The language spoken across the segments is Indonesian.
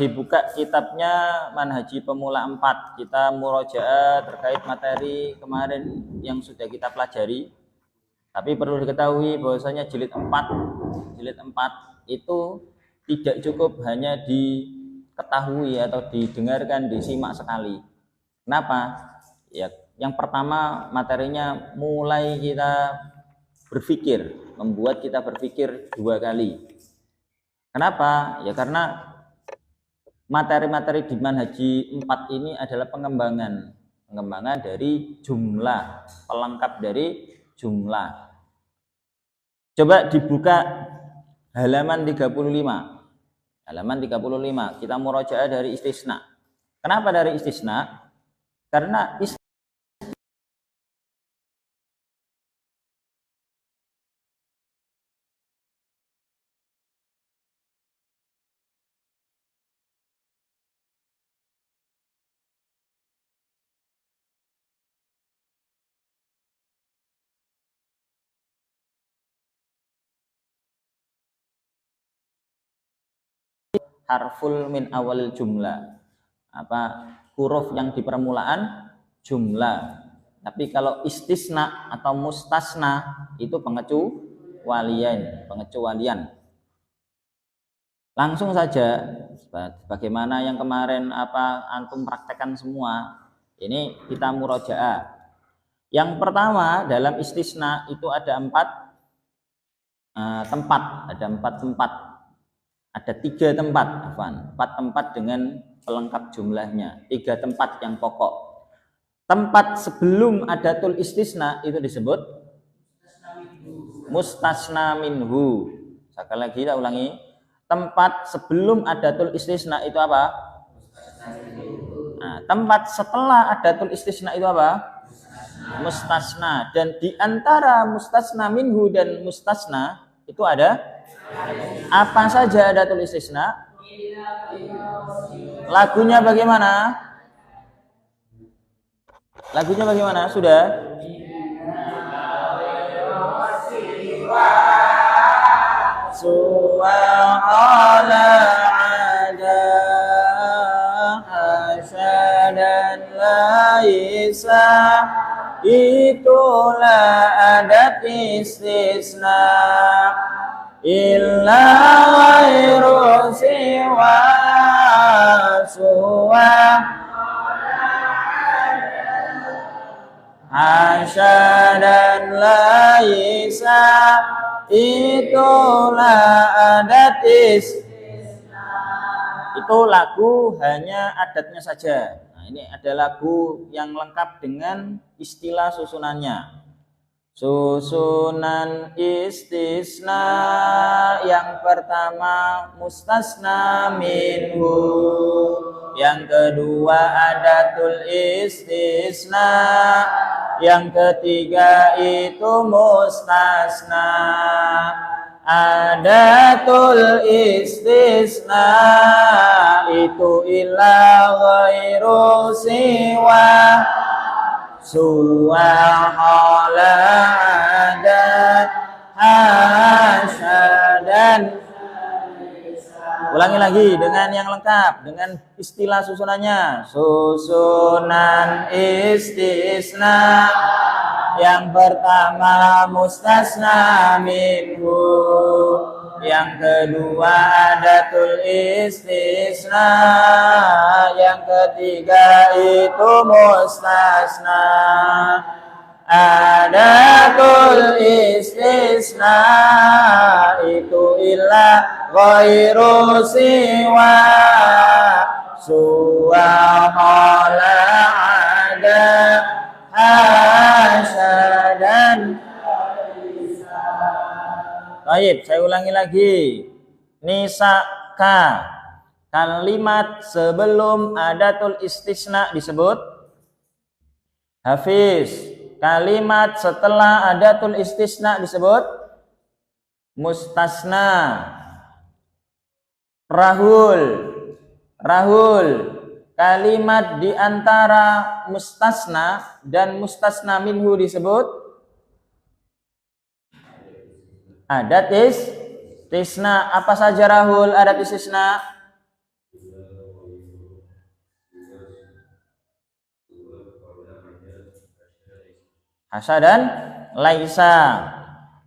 dibuka kitabnya Manhaji Pemula 4. Kita murojaah terkait materi kemarin yang sudah kita pelajari. Tapi perlu diketahui bahwasanya jilid 4 itu tidak cukup hanya diketahui atau didengarkan, disimak sekali. Kenapa? Ya, yang pertama materinya mulai kita berpikir, membuat kita berpikir 2 kali. Kenapa? Ya karena materi-materi di Manhaji 4 ini adalah pengembangan dari jumlah, pelengkap dari jumlah. Coba dibuka halaman 35. Halaman 35, kita murojaah dari istisna. Kenapa dari istisna? Karena harful min awal jumlah, huruf yang di permulaan jumlah. Tapi kalau istisna atau mustasna itu pengecualian. Langsung saja, bagaimana yang kemarin antum praktekkan semua, ini kita murojaah. Yang pertama, dalam istisna itu ada 4 tempat, ada 3 tempat, 4 tempat dengan pelengkap jumlahnya, 3 tempat yang pokok. Tempat sebelum adatul istisna itu disebut mustasna minhu. Sekali lagi kita ulangi, tempat sebelum adatul istisna itu apa? Nah, tempat setelah adatul istisna itu apa? Mustasna. Dan di antara mustasna minhu dan mustasna itu ada apa saja adatul istisna? Lagunya bagaimana? Sudah? Su'ala ada hasyadan laisa, itulah adat istisna. Illa ghairu siwa suwa hasyadan laisa, itulah adat istisna. Itu lagu hanya adatnya saja. Nah, ini ada lagu yang lengkap dengan istilah susunannya. Susunan istisna yang pertama mustasna minhu, yang kedua adatul istisna, yang ketiga itu mustasna. Adatul istisna itu illa ghairu siwa suwahala adat hasyadan. Ulangi lagi dengan yang lengkap, dengan istilah susunannya. Susunan istisna yang pertama mustasna minhu, yang kedua adatul istisna, yang ketiga itu mustasna. Adatul istisna itu illa ghairu siwa suwahala ada hasyadan. Baik, saya ulangi lagi. Nisaka, kalimat sebelum adatul istisna disebut Hafiz. Kalimat setelah adatul istisna disebut mustasna. Rahul. Kalimat di antara mustasna dan mustasna minhu disebut adat istisna. Apa saja Rahul adat istisna? hasa dan laisa.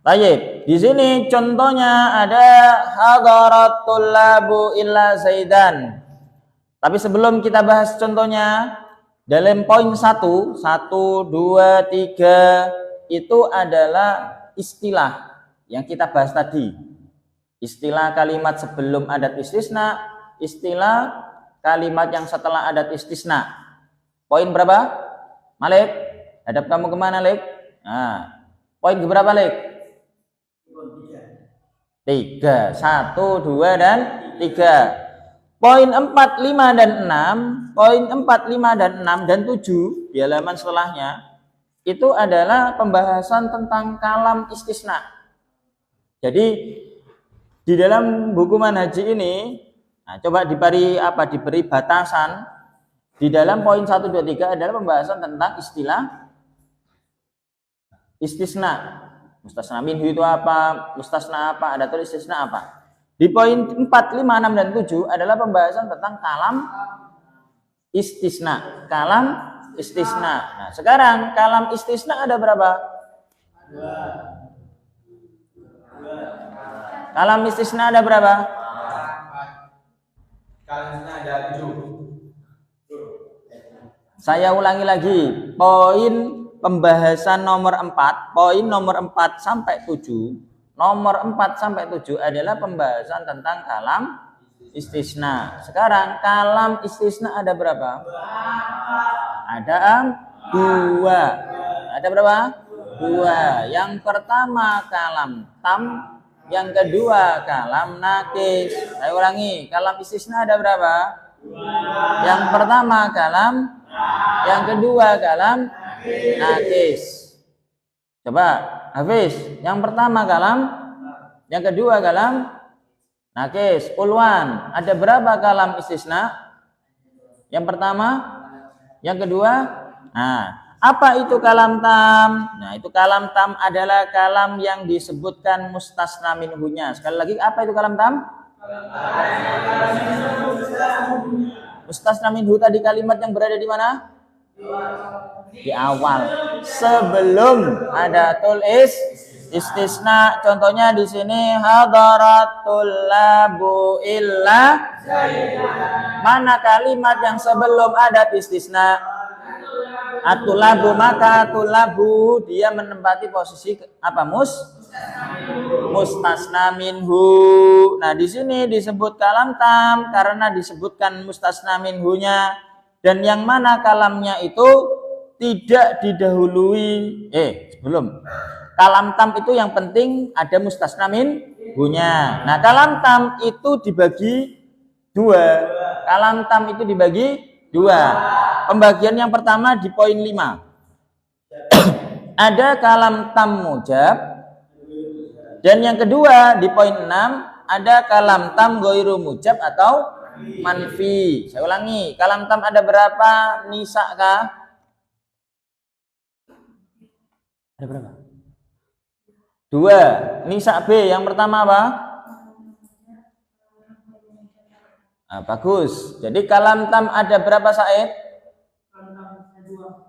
Baik, di sini contohnya ada hadaratul labu illa zaidan. Tapi sebelum kita bahas contohnya, dalam poin 1, 2, 3 itu adalah istilah yang kita bahas tadi. Istilah kalimat sebelum adat istisna, istilah kalimat yang setelah adat istisna. Poin berapa? Malik, hadap kamu kemana, Lik? Nah, poin keberapa, Lik? 3, 1, 2, dan 3. Poin 4, 5, dan 6, poin 4, 5, dan 6, dan 7 di halaman setelahnya itu adalah pembahasan tentang kalam istisna. Jadi di dalam buku manhaji ini, nah, coba diberi batasan di dalam poin 1, 2, 3 adalah pembahasan tentang istilah istisna. Mustasna minhu itu apa? Mustasna apa? Adatul istisna apa? Di poin 4, 5, 6, dan 7 adalah pembahasan tentang kalam istisna. Kalam istisna. Nah, sekarang kalam istisna ada berapa? 2. Kalam istisna ada berapa? 4. Kalam istisna ada 7. Saya ulangi lagi. Poin pembahasan nomor 4, poin nomor 4 sampai 7, nomor 4 sampai 7 adalah pembahasan tentang kalam istisna. Sekarang kalam istisna ada berapa? Ada 2. Ada berapa? 2. Yang pertama kalam tam, yang kedua kalam nakis. Saya ulangi, kalam istisna ada berapa? 2. Yang pertama kalam, yang kedua kalam nakis. Coba Hafiz, yang pertama kalam, yang kedua kalam nakis. Ulwan, ada berapa kalam istisna? Yang pertama, yang kedua. Nah, apa itu kalam tam? Nah, itu kalam tam adalah kalam yang disebutkan mustasna minhunya. Sekali lagi, apa itu kalam tam? Mustasna minhu tadi kalimat yang berada di mana? Di awal, sebelum ada tulis istisna. Contohnya di sini hadaratul labu illa. Mana kalimat yang sebelum ada istisna? Atulabu, maka atulabu dia menempati posisi apa? Mustasna minhu. Nah, di sini disebut kalam tam karena disebutkan mustasna minhunya, dan yang mana kalamnya itu tidak didahului sebelum kalam tam itu yang penting ada mustasna minhunya. Nah, kalam tam itu dibagi 2. Kalam tam itu dibagi 2. Pembagian yang pertama di poin 5. Ada kalam tam mujab, dan yang kedua di poin 6 ada kalam tam ghairu mujab atau manfi. Saya ulangi, kalam tam ada berapa? Nisa kah? Ada berapa? 2. Nisa B. Yang pertama apa? Nah, bagus. Jadi kalam tam ada berapa, Said?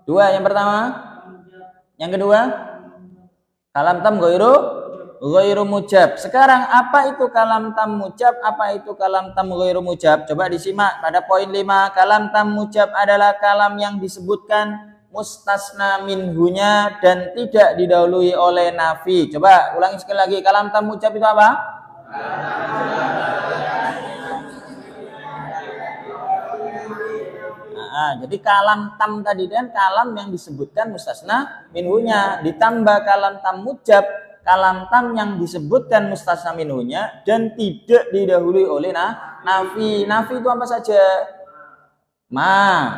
2. Yang pertama? Yang kedua? Kalam tam ghairu mujab. Sekarang apa itu kalam tam mujab? Apa itu kalam tam ghairu mujab? Coba disimak pada poin 5. Kalam tam mujab adalah kalam yang disebutkan mustasna minhunya dan tidak didahului oleh nafi. Coba ulangi sekali lagi, kalam tam mujab itu apa? Jadi kalam tam tadi dan kalam yang disebutkan mustasna minhunya ditambah kalam tam mujab, kalam tam yang disebutkan mustasna minhunya dan tidak didahului oleh nafi. Nafi itu apa saja?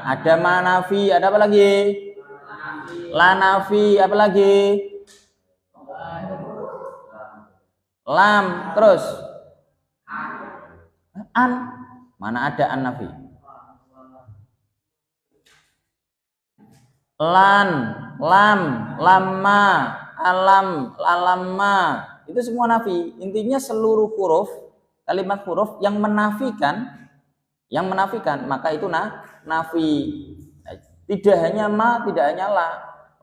Ada ma nafi, ada apa lagi? La nafi, apa lagi? Lam, terus an, mana ada an nafi? Lan, lam, lamma, alam, alamma, itu semua nafi. Intinya seluruh huruf, kalimat huruf yang menafikan, maka itu nafi. Tidak hanya ma, tidak hanya la.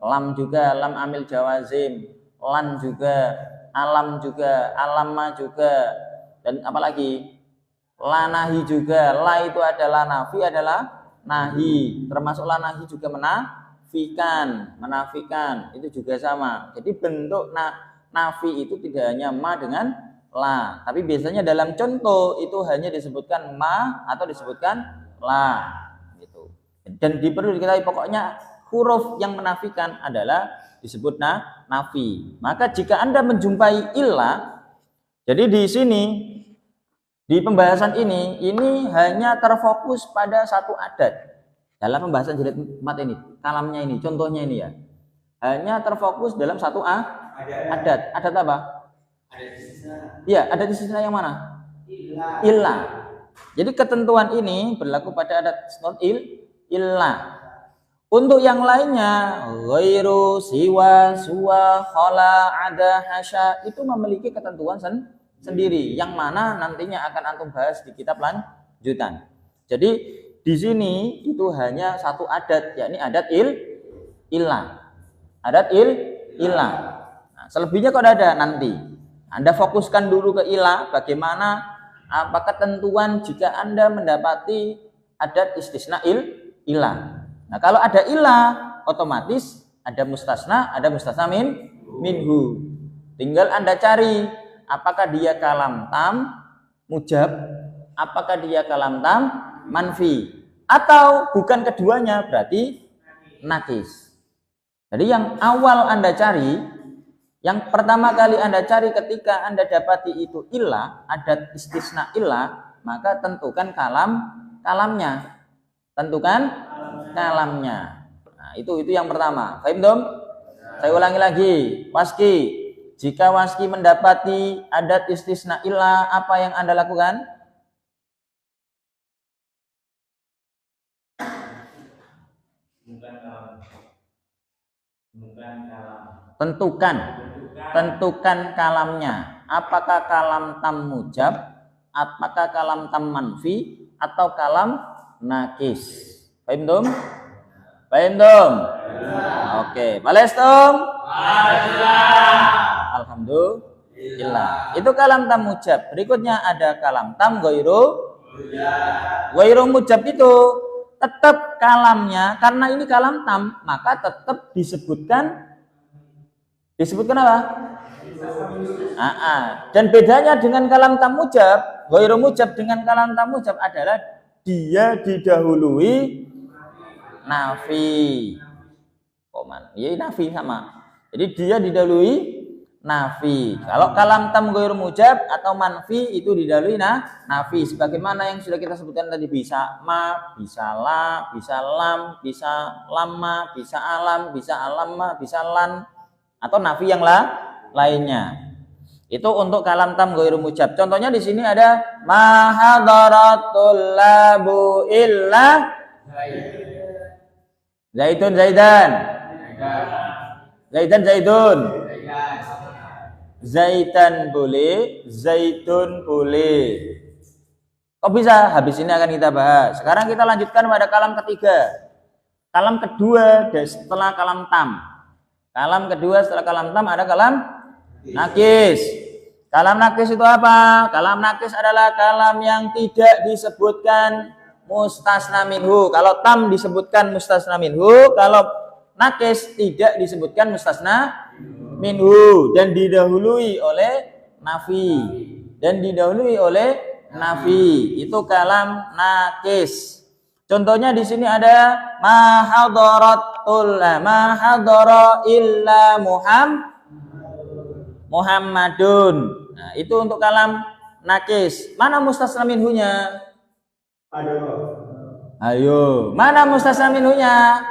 lam juga, lam amil jawazim, lan juga, alam juga, alama juga, dan apalagi lanahi juga. La itu adalah nafi, adalah nahi, termasuk lanahi juga menafikan, itu juga sama. Jadi bentuk nafi itu tidak hanya ma dengan la, tapi biasanya dalam contoh itu hanya disebutkan ma atau disebutkan la gitu. Dan perlu diketahui pokoknya huruf yang menafikan adalah disebut nafi. Maka jika Anda menjumpai illah, jadi di sini di pembahasan ini hanya terfokus pada satu adat. Dalam pembahasan jilid 4 ini, kalamnya ini, contohnya ini ya. Hanya terfokus dalam satu adat. Adat apa? Iya, adat istisna yang mana? Illah. Jadi ketentuan ini berlaku pada adat illah. Untuk yang lainnya, ghairu, siwa, suwa, khala, ada, hasya, itu memiliki ketentuan sendiri yang mana nantinya akan antum bahas di kitab lanjutan. Jadi di sini itu hanya satu adat, yakni adat illah. Adat illah. Nah, selebihnya kalau ada nanti. Anda fokuskan dulu ke illah, bagaimana apa ketentuan jika Anda mendapati adat istisna illah. Nah, kalau ada illah, otomatis ada mustasna minhu. Tinggal Anda cari apakah dia kalam tam mujab, apakah dia kalam tam manfi, atau bukan keduanya, berarti nakis. Jadi yang awal Anda cari, yang pertama kali Anda cari ketika Anda dapati itu illah, adat istisna illah, maka tentukan kalamnya. Tentukan kalamnya. Nah, itu yang pertama. Paham dong? Saya ulangi lagi. Waski. Jika waski mendapati adat istisna illah, apa yang Anda lakukan? Tentukan kalamnya. Apakah kalam tam mujab, apakah kalam tam manfi, atau kalam nakis. Paham dong? Oke, balestum? Alhamdulillah. Itu kalam tam mujab. Berikutnya ada kalam tam ghairu mujab itu tetap kalamnya, karena ini kalam tam, maka tetap disebutkan apa? Dan bedanya dengan kalam tam mujab, ghairu mujab dengan kalam tam mujab adalah dia didahului nafi. Ya, nafi sama. Jadi dia didahului nafi. Kalau kalam tam ghairu mujab atau manfi itu didahului nafi. Sebagaimana yang sudah kita sebutkan tadi, bisa ma, bisa la, bisa lam, bisa lama, bisa alam, bisa alama, bisa lan, atau nafi yang lainnya. Itu untuk kalam tam ghairu mujab. Contohnya di sini ada ma hadaratul labu illa zaitun zaidan. Zaitan boleh, zaitun boleh. Kok bisa? Habis ini akan kita bahas. Sekarang kita lanjutkan pada kalam ketiga. Kalam kedua setelah kalam tam. Kalam kedua setelah kalam tam ada kalam nakis. Kalam nakis itu apa? Kalam nakis adalah kalam yang tidak disebutkan mustasna minhu. Kalau tam disebutkan mustasna minhu, kalau nakis tidak disebutkan mustasna minhu dan didahului oleh nafi. Itu kalam nakis. Contohnya di sini ada ma hadara illa Muhammadun. Nah, itu untuk kalam nakis. Mana mustasna minhunya? Ayo, mana mustasna minhunya?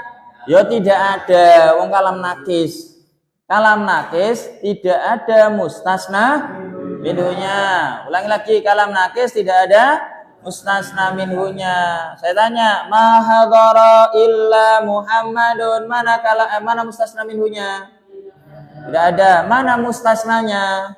Ya tidak ada. Wong kalam nakis. Kalam nakis tidak ada mustasna minhunya. Ulangi lagi, kalam nakis tidak ada mustasna minhunya. Saya tanya, ma hadara illa Muhammadun. Mana mustasna minhunya? Tidak ada. Mana mustasnanya?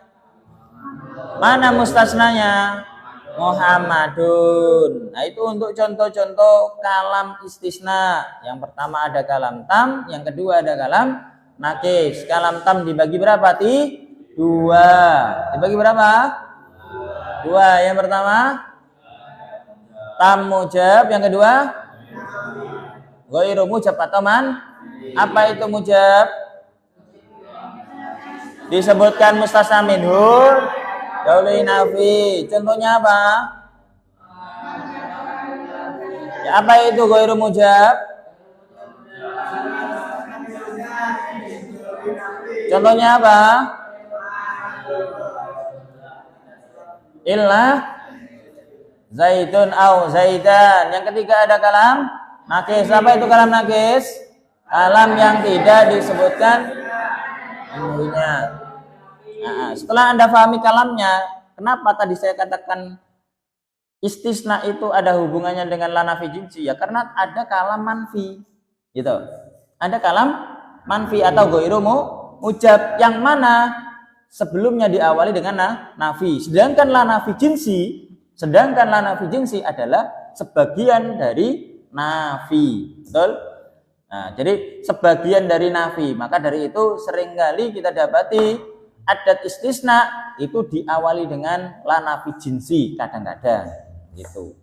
Muhammadun. Nah, itu untuk contoh-contoh kalam istisna. Yang pertama ada kalam tam, yang kedua ada kalam nakis. Kalam tam dibagi berapa? Dua. Dibagi berapa? Dua. Yang pertama tam mujab, yang kedua ghairu mujab atau man. Apa itu mujab? Disebutkan mustasna minhu dauli nafi. Contohnya apa? Ya, apa itu ghairu mujab? Contohnya apa? Illa zaidun au zaidan. Yang ketiga ada kalam nakis. Apa itu kalam nakis? Kalam yang tidak disebutkan ilmunya. Nah, setelah Anda pahami kalamnya, kenapa tadi saya katakan istisna itu ada hubungannya dengan la nafi jinsi? Ya karena ada kalam manfi, gitu. Ada kalam manfi atau ghairu mujab yang mana sebelumnya diawali dengan nafi. Sedangkan la nafi jinsi adalah sebagian dari nafi, betul? Nah, jadi sebagian dari nafi. Maka dari itu seringkali kita dapati adat istisna itu diawali dengan la nafi jinsi kadang-kadang gitu.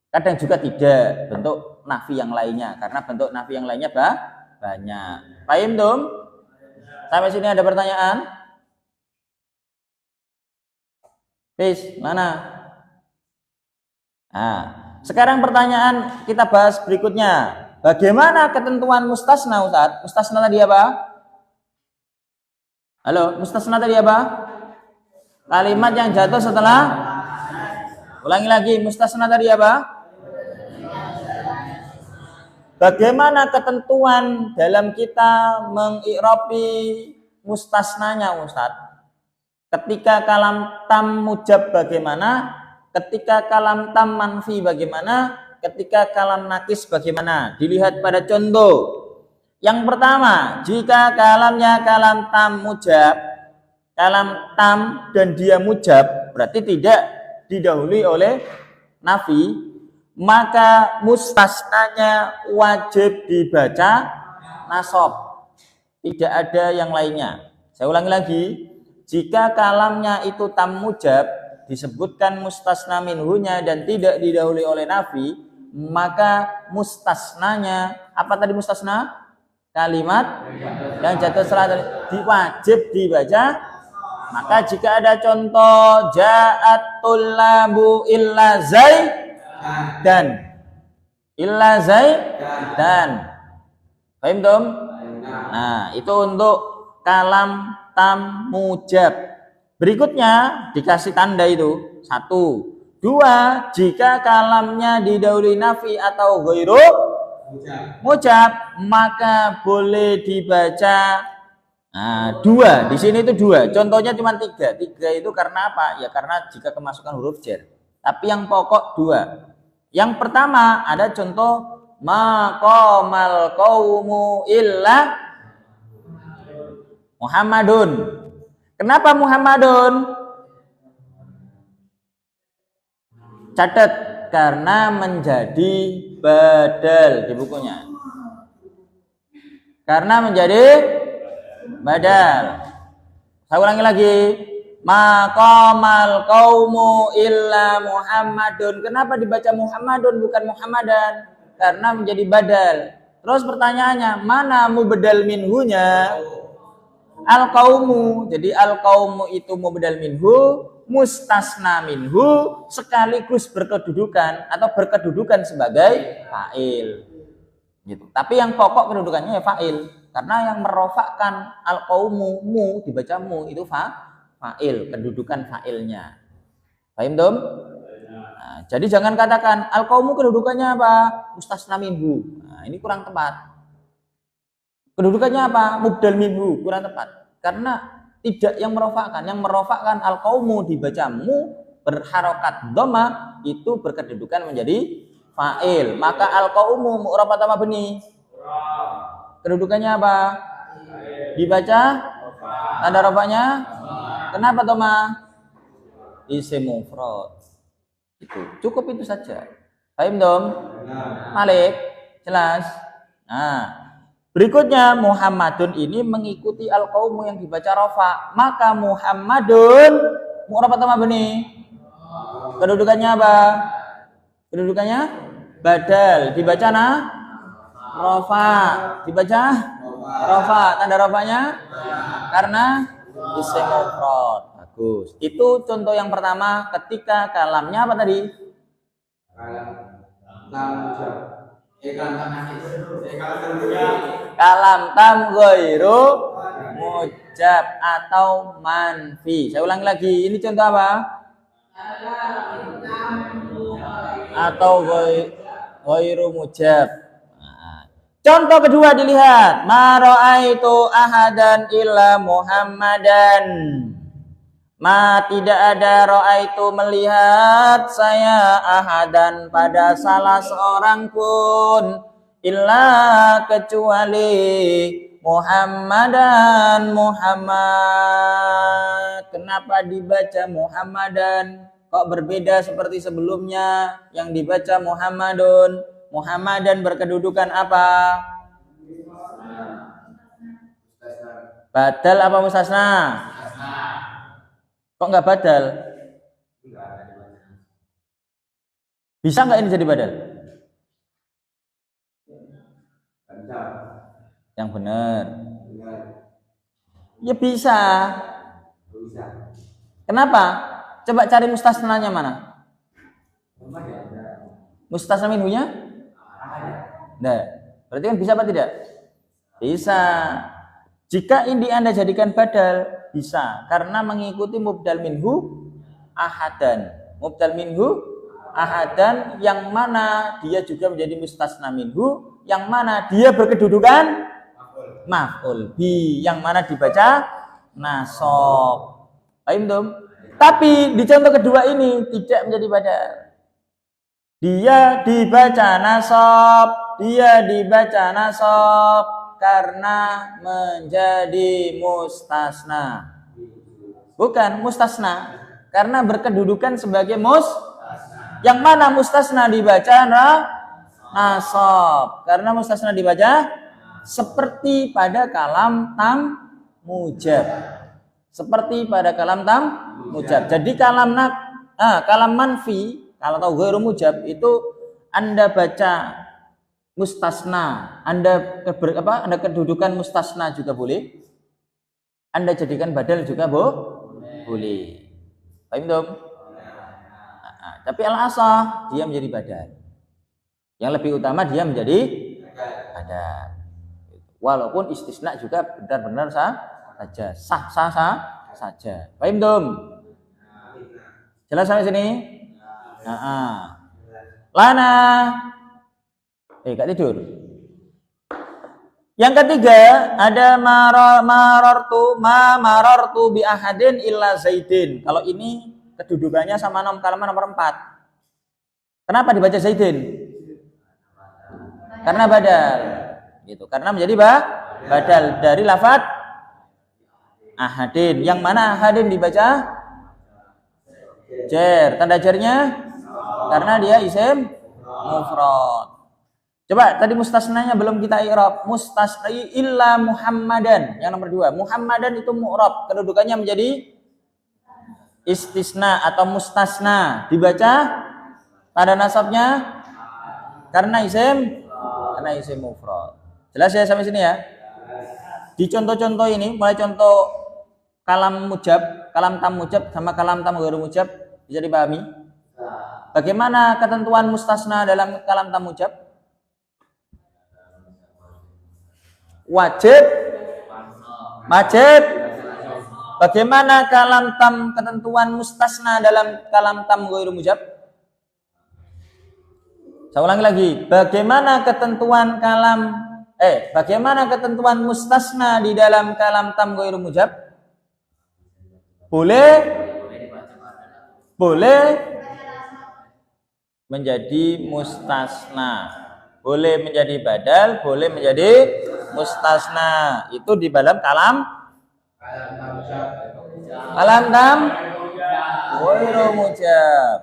Kadang juga tidak, bentuk nafi yang lainnya karena bentuk nafi yang lainnya banyak. Paham dong? Sampai sini ada pertanyaan? Please, mana? Nah, sekarang pertanyaan kita bahas berikutnya. Bagaimana ketentuan mustasna, Ustaz? Mustasna tadi apa? Halo, mustasna tadi apa? Kalimat yang jatuh setelah. Ulangi lagi, mustasna tadi apa? Bagaimana ketentuan dalam kita mengi'rabi mustasnanya, Ustaz? Ketika kalam tam mujab bagaimana? Ketika kalam tam manfi bagaimana? Ketika kalam nakis bagaimana? Dilihat pada contoh. Yang pertama, jika kalamnya kalam tam mujab, kalam tam dan dia mujab, berarti tidak didahului oleh nafi, maka mustasnanya wajib dibaca nasab. Tidak ada yang lainnya. Saya ulangi lagi, jika kalamnya itu tam mujab, disebutkan mustasna minhunya dan tidak didahului oleh nafi, maka mustasnanya, apa tadi mustasna? Kalimat yang jatuh setelah diwajib dibaca. Maka jika ada contoh ja'at tullabu illa zaidan, paham dong? Nah, itu untuk kalam tam mujab. Berikutnya dikasih tanda itu 1, 2, jika kalamnya didahului nafi atau ghairu mujab, maka boleh dibaca 2. Di sini itu 2. Contohnya cuma 3. 3 itu karena apa? Ya karena jika kemasukan huruf jar. Tapi yang pokok 2. Yang pertama ada contoh maqamal qaumu illa Muhammadun. Kenapa Muhammadun? Catat, karena menjadi badal di bukunya. Karena menjadi badal. Saya ulangi lagi. Maqamal qaumu illa Muhammadun. Kenapa dibaca Muhammadun bukan Muhammadan? Karena menjadi badal. Terus pertanyaannya, mana mubdal minhunya? Al-qaumu. Jadi al-qaumu itu mubdal minhu, mustasna minhu sekaligus berkedudukan atau berkedudukan sebagai fa'il. Gitu. Tapi yang pokok kedudukannya ya fa'il. Karena yang merofakkan al-qaumu, mu dibaca mu itu fa'il, kedudukan fa'ilnya. Paham dong? Nah, jadi jangan katakan al-qaumu kedudukannya apa? Mustasna minhu. Nah, ini kurang tepat. Kedudukannya apa? Mubdal minhu, kurang tepat. Karena tidak yang merofakkan al-qaumu dibaca mu berharokat dhamma itu berkedudukan menjadi fa'il. Maka al-qaumu mu'rab apa beni? Kedudukannya apa? Dibaca tanda rofaknya. Kenapa dhamma? Isim mufrad. Itu cukup itu saja. Paham dong? Malik, jelas. Nah, berikutnya Muhammadun ini mengikuti al-qaumu yang dibaca rafa. Maka Muhammadun mu'rab atau mabni? Kedudukannya apa? Kedudukannya badal. Dibaca rafa. Dibaca rafa. Tanda rafanya karena isim mufrad. Bagus. Itu contoh yang pertama ketika kalamnya apa tadi? Kalam tam ghairu mujab atau manfi. Saya ulangi lagi. Ini contoh apa? Atau ghairu mujab. Contoh kedua dilihat. Ma ra'aitu ahadan illa Muhammadan. Ma tidak ada ra'aitu melihat saya ahadan pada salah seorang pun illa kecuali Muhammadan Muhammad. Kenapa dibaca Muhammadan? Kok berbeda seperti sebelumnya yang dibaca Muhammadun? Muhammadan berkedudukan apa? Badal apa mustasna? Kok nggak badal? Bisa nggak ini jadi badal? Yang benar. Ya bisa. Kenapa? Coba cari mustasnanya mana? Mustasna minhunya? Nah, berarti kan bisa apa tidak? Bisa. Jika ini Anda jadikan badal, bisa. Karena mengikuti mubdal minhu ahadan. Mubdal minhu ahadan yang mana dia juga menjadi mustasna minhu, yang mana dia berkedudukan maf'ul bi, yang mana dibaca nasab. Paham dong? Tapi di contoh kedua ini tidak menjadi badal. Dia dibaca nasab karena menjadi mustasna. Bukan mustasna, karena berkedudukan sebagai yang mana mustasna dibaca nasab. Karena mustasna dibaca seperti pada kalam tam mujab. Seperti pada kalam tam mujab. Jadi kalam manfi, kalau tahu ghairu mujab itu Anda baca mustasna, Anda kedudukan mustasna juga boleh. Anda jadikan badal juga boleh. Paham dong? Tapi al-asah dia menjadi badal. Yang lebih utama dia menjadi badal. Walaupun istisna juga benar-benar saja, sah saja. Paham dong? Jelas sampai sini? Lana. Gak tidur. Yang ketiga ada marartu bi ahadin illa Zaidin. Kalau ini kedudukannya sama kalimat nomor 4. Kenapa dibaca Zaidin? Karena badal. Gitu. Karena menjadi badal dari lafaz ahadin. Yang mana ahadin dibaca jar. Tanda jarnya karena dia isim mufrad. Coba tadi mustasnanya belum kita i'rab. Mustasna illa Muhammadan. Yang nomor 2. Muhammadan itu mu'rab. Kedudukannya menjadi istisna atau mustasna. Dibaca pada nasabnya karena isim mufrad. Jelas ya sampai sini ya? Di contoh-contoh ini, mulai contoh kalam mujab, kalam tam mujab sama kalam tam ghairu mujab bisa dipahami? Bagaimana ketentuan mustasna dalam kalam tam mujab? Wajib. Bagaimana kalam tam ketentuan mustasna dalam kalam tam ghairu mujab? Saya ulangi lagi. Bagaimana ketentuan mustasna di dalam kalam tam ghairu mujab? Boleh menjadi mustasna. Boleh menjadi badal, boleh menjadi mustasna. Itu di dalam kalam tam ghairu mujab.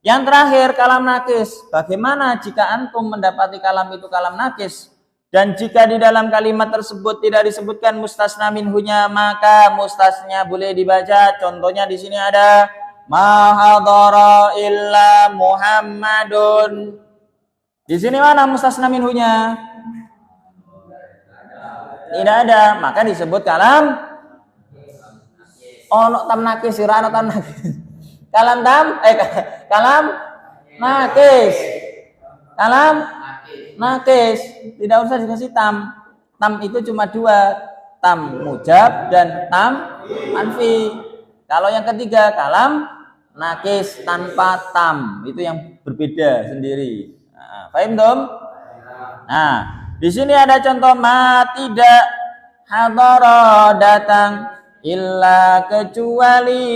Yang terakhir kalam nakis. Bagaimana jika antum mendapati kalam itu kalam nakis dan jika di dalam kalimat tersebut tidak disebutkan mustasna minhunya, maka mustasnya boleh dibaca. Contohnya di sini ada ma hadara illa Muhammadun. Di sini mana mustasna minhunya? Tidak ada, maka disebut kalam ono tam nakis, ora tam nakis. Kalam nakis. Kalam nakis. Tidak usah dikasih tam. Tam itu cuma dua, tam mujab dan tam manfi. Kalau yang ketiga kalam nakis tanpa tam, itu yang berbeda sendiri. Nah, paham dong? Nah, di sini ada contoh ma tidak hadara datang illa kecuali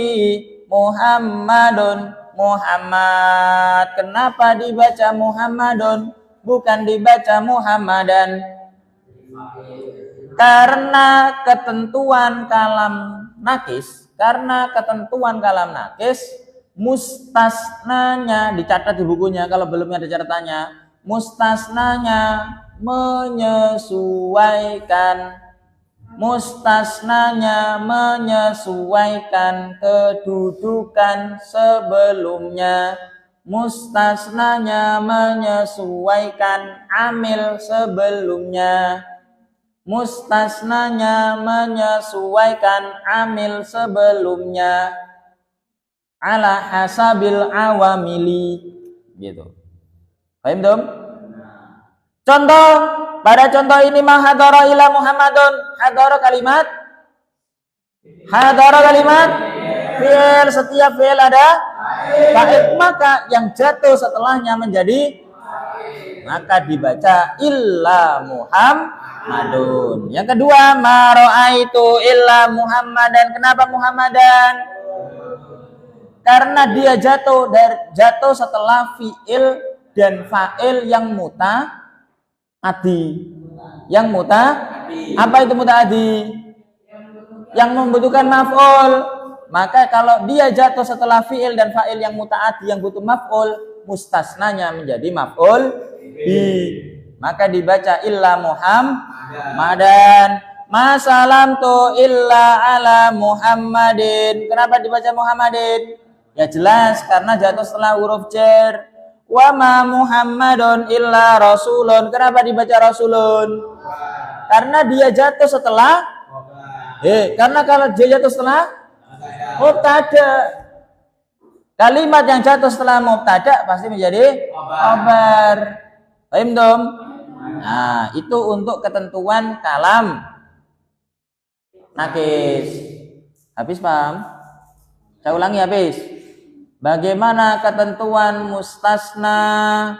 Muhammadun. Muhammad. Kenapa dibaca Muhammadun bukan dibaca Muhammadan? Karena ketentuan kalam nakis. Karena ketentuan kalam nakis, mustasnanya dicatat di bukunya kalau belum ada catatannya. Mustasnanya menyesuaikan kedudukan sebelumnya. Mustasnanya menyesuaikan amil sebelumnya. Mustasnanya menyesuaikan amil sebelumnya ala hasabil awamili, gitu. Paham dong? Contoh, pada contoh ini mahadara ila Muhammadun. Hadara kalimat fi'il, setiap fi'il ada fa'il, maka yang jatuh setelahnya menjadi, maka dibaca illa Muhammadun. Yang kedua, ma ra'aitu illa Muhammadan. Kenapa Muhammadan? Karena dia jatuh setelah fi'il dan fa'il yang muta'addi. Yang apa itu muta'addi? Yang membutuhkan maf'ul. Maka kalau dia jatuh setelah fi'il dan fa'il yang muta'addi yang butuh maf'ul, mustasnanya menjadi maf'ul bi. Maka dibaca illa Muhammadan. Ma salamtu illa ala Muhammadin. Kenapa dibaca Muhammadin? Ya jelas karena jatuh setelah huruf jar. Wa ma Muhammadun illa rasulun. Kenapa dibaca rasulun? Karena dia jatuh setelah karena kalau dia jatuh setelah mubtada. Kalimat yang jatuh setelah mubtada pasti menjadi khabar. Paham dong? Nah, itu untuk ketentuan kalam nakis. Habis paham? Saya ulangi habis. Bagaimana ketentuan mustasna?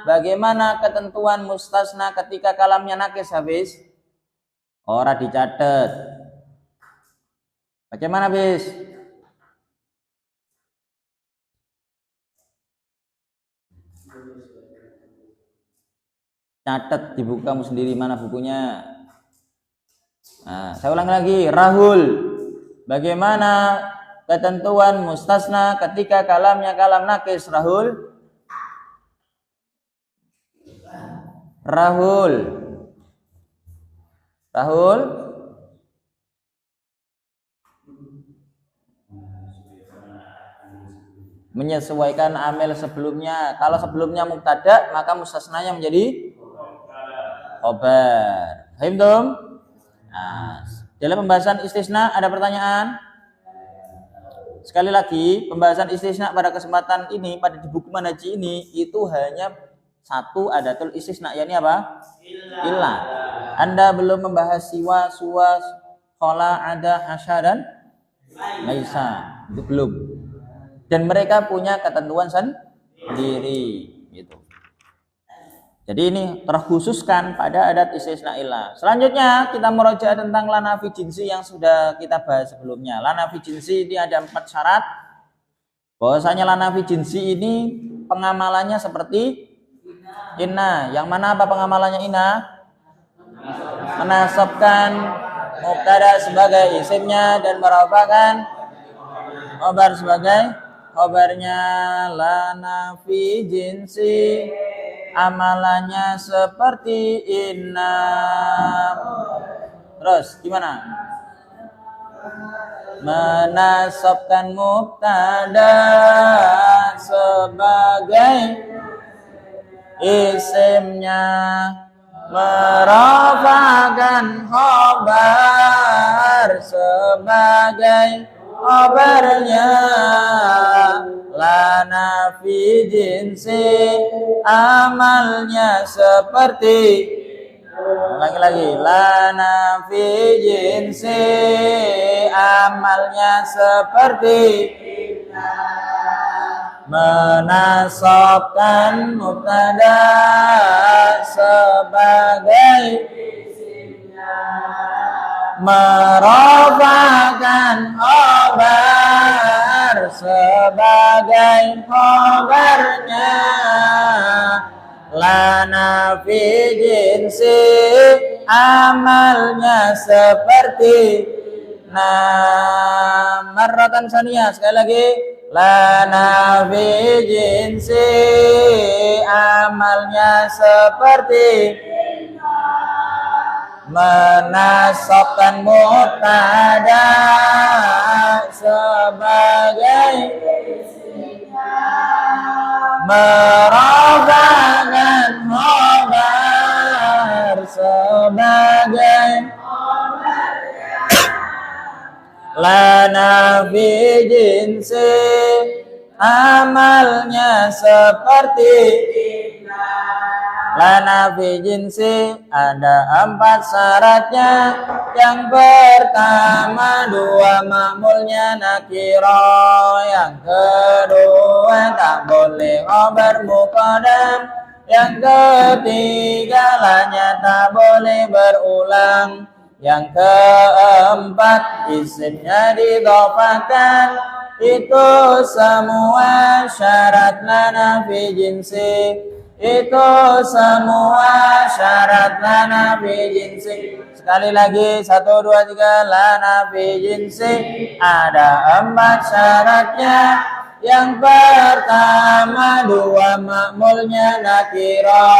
Bagaimana ketentuan mustasna ketika kalamnya nakis habis? Ora dicatat. Bagaimana habis? Catat di buku kamu sendiri, mana bukunya? Nah, saya ulang lagi. Rahul. Bagaimana ketentuan mustasna ketika kalamnya kalam nakis? Rahul. Menyesuaikan amil sebelumnya. Kalau sebelumnya mubtada, maka mustasnanya menjadi khabar. Paham dong? Nah, dalam pembahasan istisna ada pertanyaan? Sekali lagi, pembahasan istisna pada kesempatan ini, pada di buku manhaji ini, itu hanya satu adatul istisna, yakni apa? Illa. Anda belum membahas siwa, suwa, khola, ada, hasya, dan laisa. Itu belum. Dan mereka punya ketentuan sendiri, gitu. Jadi ini terkhususkan pada adat istisna illa. Selanjutnya kita merujuk tentang lanafi jinsi yang sudah kita bahas sebelumnya. Lanafi jinsi ini ada 4 syarat. Bahwasanya lanafi jinsi ini pengamalannya seperti inna. Yang mana apa pengamalannya inna? Menasabkan mubtada sebagai isimnya dan merafa'kan khabar sebagai khobarnya lana fi jinsi, amalannya seperti inna. Terus gimana? Menasabkan mubtada sebagai isimnya, merafakan khobar sebagai khobarnya, lana fi jinsi, amalnya seperti, lagi lana fi jinsi, amalnya seperti, menasabkan mubtada sebagai, merafakan khobar sebagai khobarnya, lana fi jinsi, amalnya seperti, marratan saniyah, sekali lagi, lana fi jinsi, amalnya seperti, menasabkan mubtada sebagai, merafakan khobar sebagai, lana fi jinsi, amalnya seperti, lana fi jinsi ada 4 syaratnya. Yang pertama dua ma'mulnya nakiro, yang kedua tak boleh khobar muqaddam, yang ketiga lanya tak boleh berulang, yang keempat isimnya didhofakan. Itu semua syarat lana fi jinsi, itu semua syarat lana fi jinsi. Sekali lagi, 1, 2, 3, lana fi jinsi ada 4 syaratnya. Yang pertama dua ma'mulnya nakiro,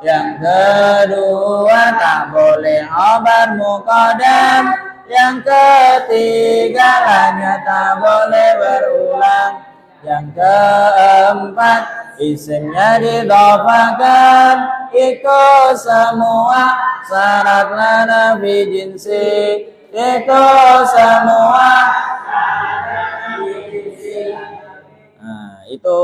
yang kedua tak boleh khobar muqaddam, yang ketiga lanya tak boleh berulang, yang keempat isimnya didhofakan. Itu semua syarat lana fi jinsi, itu semua. Nah, itu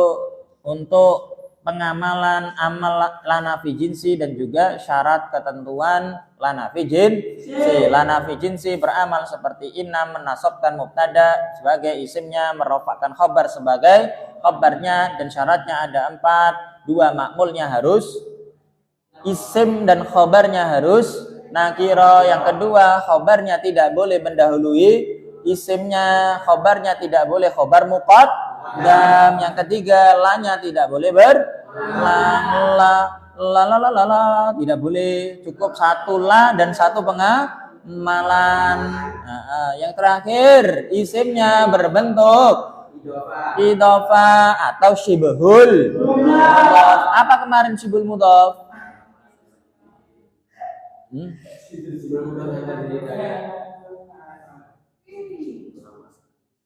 untuk pengamalan amal lana fi jinsi dan juga syarat ketentuan lana fi jinsi. Lana fi jinsi beramal seperti inna, menasabkan mubtada sebagai isimnya, merofakkan khobar sebagai khobarnya, dan syaratnya ada 4. 2 ma'mulnya harus isim dan khobarnya harus nakiro. Yang kedua, khobarnya tidak boleh mendahului isimnya, khobarnya tidak boleh khobar muqaddam. Yang ketiga, lanya tidak boleh tidak boleh, cukup 1 la dan 1 pengamalan. Yang terakhir, isimnya berbentuk idhofah atau syibhul mudhaf. Apa kemarin syibhul mudhaf?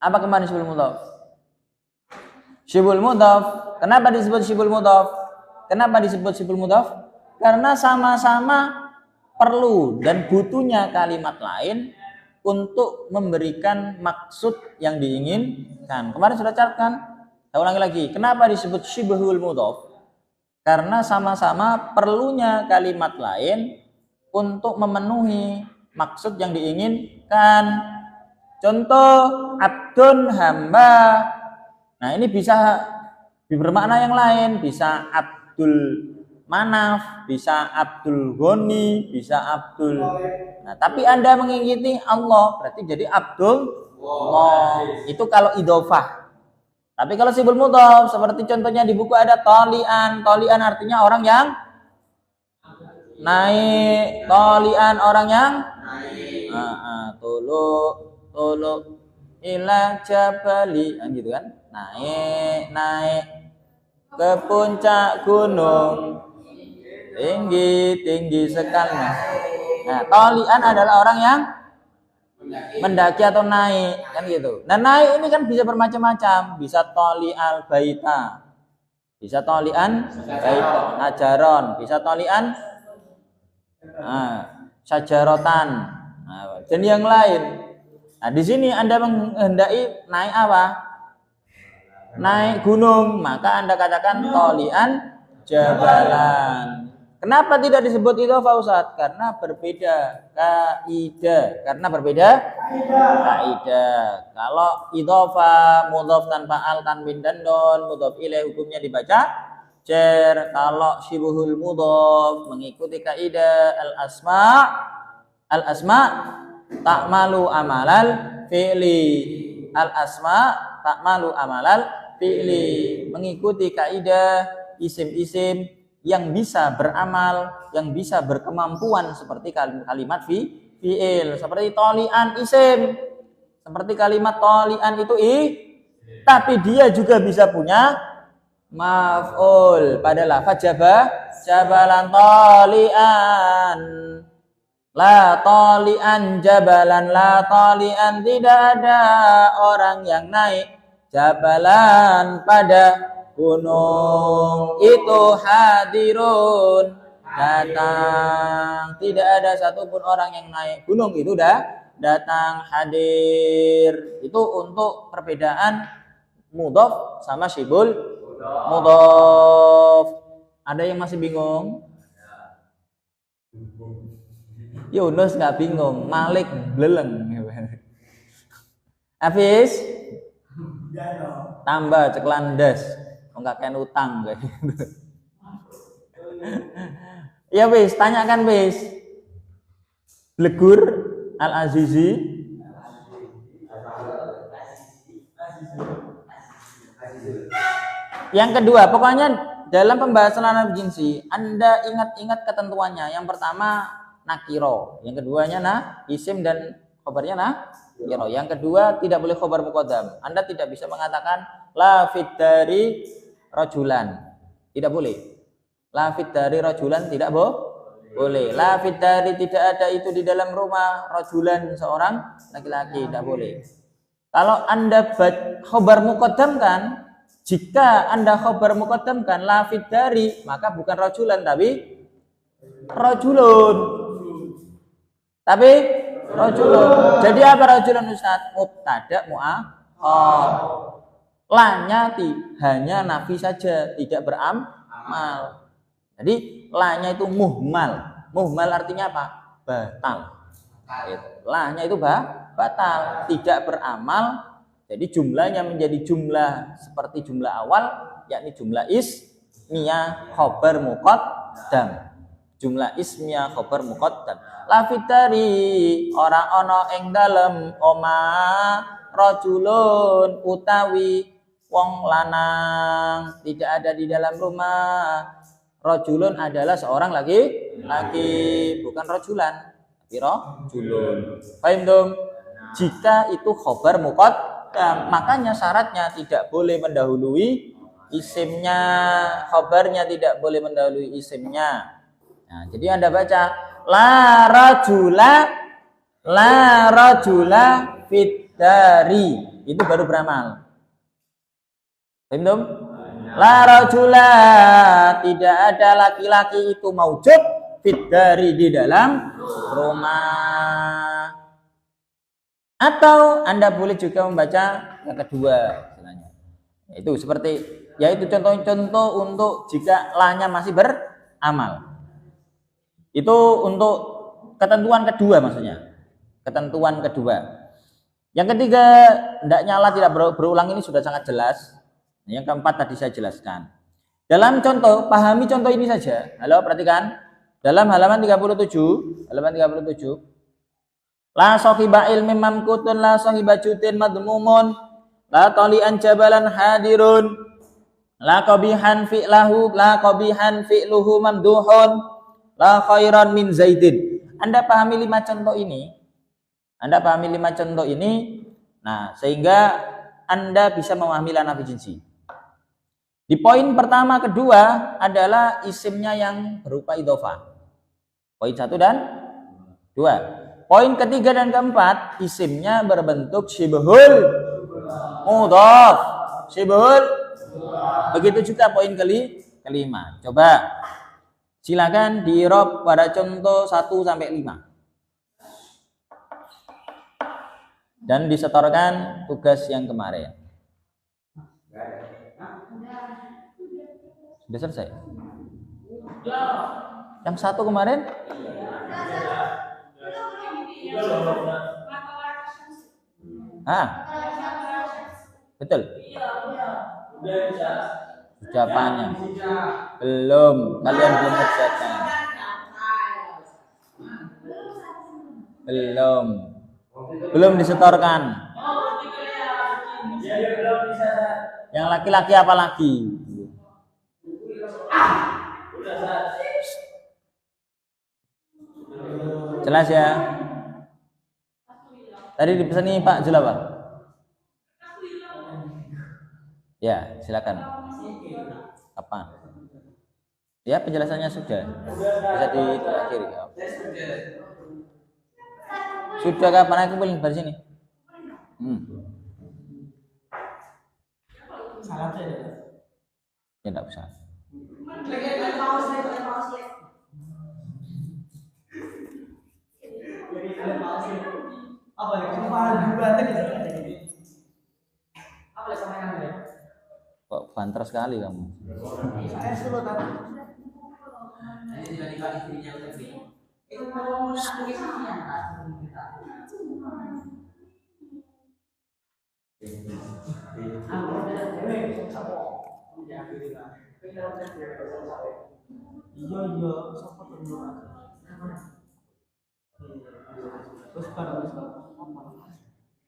Apa kemarin syibhul mudhaf? Syibhul mudhaf. Kenapa disebut syibhul mudhaf? Kenapa disebut syibhul mudhaf? Karena sama-sama perlu dan butuhnya kalimat lain untuk memberikan maksud yang diinginkan. Kemarin sudah catatkan. Saya ulangi lagi. Kenapa disebut syibhul mudhaf? Karena sama-sama perlunya kalimat lain untuk memenuhi maksud yang diinginkan. Contoh, abdun, hamba. Nah, ini bisa bermakna yang lain. Bisa Abdul Manaf, bisa Abdul Ghani, bisa Abdul. Nah, tapi Anda mengikuti Allah, berarti jadi Abdullah. Itu kalau idhofah. Tapi kalau syibhul mudhaf, seperti contohnya di buku ada tolian. Tolian artinya orang yang naik. Tolian orang yang naik. Tolok ila jabali, gitu kan? naik ke puncak gunung tinggi sekali. Nah, tolian adalah orang yang mendaki atau naik, kan gitu. Nah, naik ini kan bisa bermacam-macam, bisa tolial baita, bisa tolian baita hajaron, bisa tolian sajarotan, dan yang lain. Nah, di sini Anda menghendaki naik apa? Naik gunung, maka Anda katakan tolian jabalan. Kenapa tidak disebut idhofah Ustaz? Karena berbeda kaidah. Kalau idhofah mudhof tanpa al, tanwin dan don, mudhof ilaih hukumnya dibaca jar. Kalau syibhul mudhof mengikuti kaidah al asma ta'malu amalal fi'li. Al asma ta'malu amalal fi'li, mengikuti kaidah isim-isim yang bisa beramal, yang bisa berkemampuan seperti kalimat fi'il, seperti tolian isim, seperti kalimat tolian itu tapi dia juga bisa punya maf'ul pada lafaz jabalan tolian. La tolian jabalan, la tolian, tidak ada orang yang naik jabalan pada gunung itu hadirun, datang. Tidak ada satupun orang yang naik gunung itu datang, hadir. Itu untuk perbedaan mudhof sama syibul mudhof. Ada yang masih bingung? Yunus nggak bingung, Malik beleng. Hafiz tambah ceklandas, nggak kena utang kayak gitu. Ya wis, tanyakan wis. Blegur Al-Azizi. Yang kedua, pokoknya dalam pembahasan Arab jinsi, Anda ingat-ingat ketentuannya. Yang pertama nakiro, yang keduanya isim dan khobarnya nakiro. Yang kedua tidak boleh khobar muqaddam. Anda tidak bisa mengatakan la fit dari rajulan, tidak boleh. La fit dari rajulan tidak boleh. La fit dari tidak ada itu di dalam rumah, rajulan seorang laki-laki, tidak boleh. Kalau Anda khobar muqaddamkan, jika Anda khobar muqaddamkan la fit dari, maka bukan rajulan tapi rajulun. Tapi rajulun. Jadi apa rajulun Ustaz? Mubtada mu'akhar. La-nya hanya nafi saja, tidak beramal. Jadi la-nya itu muhmal. Muhmal artinya apa? Batal. La-nya itu batal, tidak beramal. Jadi jumlahnya menjadi jumlah seperti jumlah awal, yakni jumlah ismiyah khobar muqaddam. Jumlah ismiyah khobar muqaddam. La fitari ora ana ing dalem oma rajulun utawi wong lanang, tidak ada di dalam rumah. Rajulun adalah seorang laki, bukan rajulan, tapi rajulun. Paham dong? Jika itu khobar muqaddam, makanya syaratnya tidak boleh mendahului isimnya, khobarnya tidak boleh mendahului isimnya. Nah, jadi Anda baca la rajula fit dari, itu baru beramal. Paham? La rajula, tidak ada laki-laki itu maujud fit dari di dalam rumah. Atau Anda boleh juga membaca yang kedua istilahnya. Itu seperti yaitu contoh-contoh untuk jika la-nya masih beramal. Itu untuk ketentuan kedua maksudnya. Ketentuan kedua. Yang ketiga, hendaknya Allah tidak berulang, ini sudah sangat jelas. Yang keempat tadi saya jelaskan. Dalam contoh, pahami contoh ini saja. Halo, perhatikan. Dalam halaman 37, la sahiba ilmin mamkutun, la sahiba jutin madmumun, la talian jabalan hadirun, la qabihan fi'luhu mamduhun, la khairan min zaidin. Anda pahami 5 contoh ini. Nah, sehingga Anda bisa memahami la nafi jinsi. Di poin pertama kedua adalah isimnya yang berupa idhofah. Poin 1 dan 2. Poin ketiga dan keempat, isimnya berbentuk syibhul mudhaf. Syibhul. Begitu juga poin kelima. Coba silakan di-i'rab pada contoh 1 sampai 5. Dan disetorkan tugas yang kemarin. Sudah selesai? Yang 1 kemarin? Betul. Ucapannya belum, kalian belum kerjakan. Belum disetorkan. Yang laki-laki apa lagi? Jelas ya? Tadi dipesan nih Pak Jula Pak. Ya, silakan. Kapan? Ya, penjelasannya sudah. Bisa diakhiri. Sudah kapan aku boleh dari sini? Ya, enggak usah. Kok banter sekali kamu?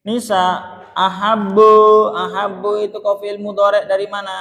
Nisa, ahabbu itu kofil mudhari dari mana?